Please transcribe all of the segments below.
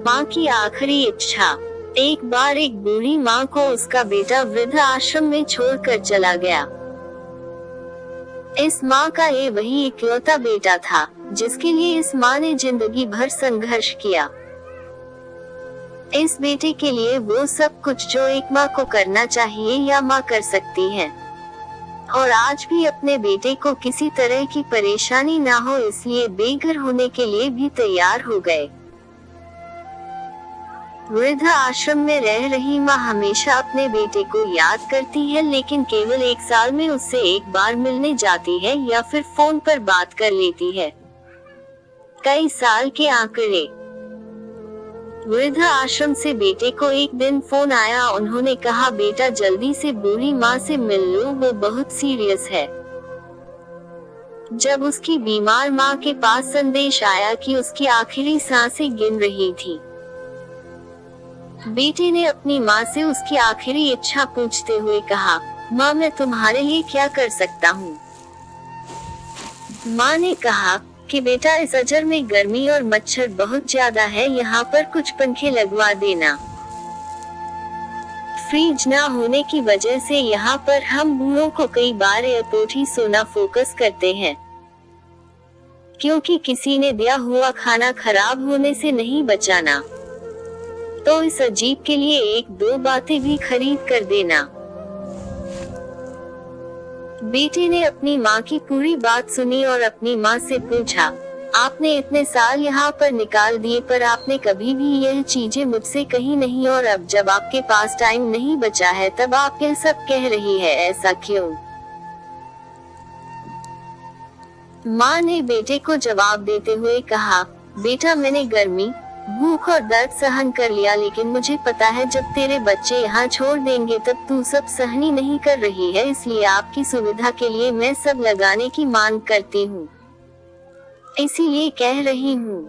माँ की आखिरी इच्छा। एक बार एक बूढ़ी माँ को उसका बेटा वृद्ध आश्रम में छोड़कर चला गया। इस माँ का ये वही इकलौता बेटा था जिसके लिए इस माँ ने जिंदगी भर संघर्ष किया। इस बेटे के लिए वो सब कुछ जो एक माँ को करना चाहिए या माँ कर सकती है, और आज भी अपने बेटे को किसी तरह की परेशानी ना हो इसलिए बेघर होने के लिए भी तैयार हो गए। वृद्ध आश्रम में रह रही माँ हमेशा अपने बेटे को याद करती है, लेकिन केवल एक साल में उससे एक बार मिलने जाती है या फिर फोन पर बात कर लेती है। कई साल के आंकड़े। वृद्ध आश्रम से बेटे को एक दिन फोन आया। उन्होंने कहा, बेटा जल्दी से बूढ़ी माँ से मिल लो, वो बहुत सीरियस है। जब उसकी बीमार माँ के पास संदेश आया कि उसकी आखिरी सांसें गिन रही थी, बेटे ने अपनी माँ से उसकी आखिरी इच्छा पूछते हुए कहा, माँ मैं तुम्हारे लिए क्या कर सकता हूँ। माँ ने कहा कि बेटा इस अजर में गर्मी और मच्छर बहुत ज्यादा है, यहाँ पर कुछ पंखे लगवा देना। फ्रिज ना होने की वजह से यहाँ पर हम बूढ़ों को कई बार एयरपोर्ट ही सोना फोकस करते हैं, क्योंकि किसी ने दिया हुआ खाना खराब होने से नहीं बचाना। तो इस अजीब के लिए एक दो बातें भी खरीद कर देना। बेटे ने अपनी माँ की पूरी बात सुनी और अपनी माँ से पूछा, आपने इतने साल यहाँ पर निकाल दिए पर आपने कभी भी यह चीजें मुझसे कही नहीं, और अब जब आपके पास टाइम नहीं बचा है तब आप यह सब कह रही है, ऐसा क्यों। माँ ने बेटे को जवाब देते हुए कहा, बेटा मैंने गर्मी, भूख और दर्द सहन कर लिया, लेकिन मुझे पता है जब तेरे बच्चे यहाँ छोड़ देंगे तब तू सब सहनी नहीं कर रही है, इसलिए आपकी सुविधा के लिए मैं सब लगाने की मांग करती हूँ, इसीलिए कह रही हूँ।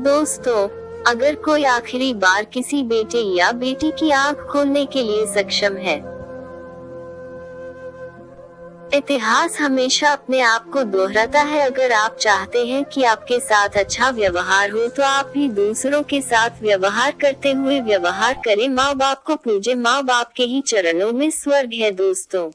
दोस्तों, अगर कोई आखिरी बार किसी बेटे या बेटी की आंख खोलने के लिए सक्षम है, इतिहास हमेशा अपने आप को दोहराता है। अगर आप चाहते हैं कि आपके साथ अच्छा व्यवहार हो तो आप भी दूसरों के साथ व्यवहार करते हुए व्यवहार करें। माँ बाप को पूजे, माँ बाप के ही चरणों में स्वर्ग है दोस्तों।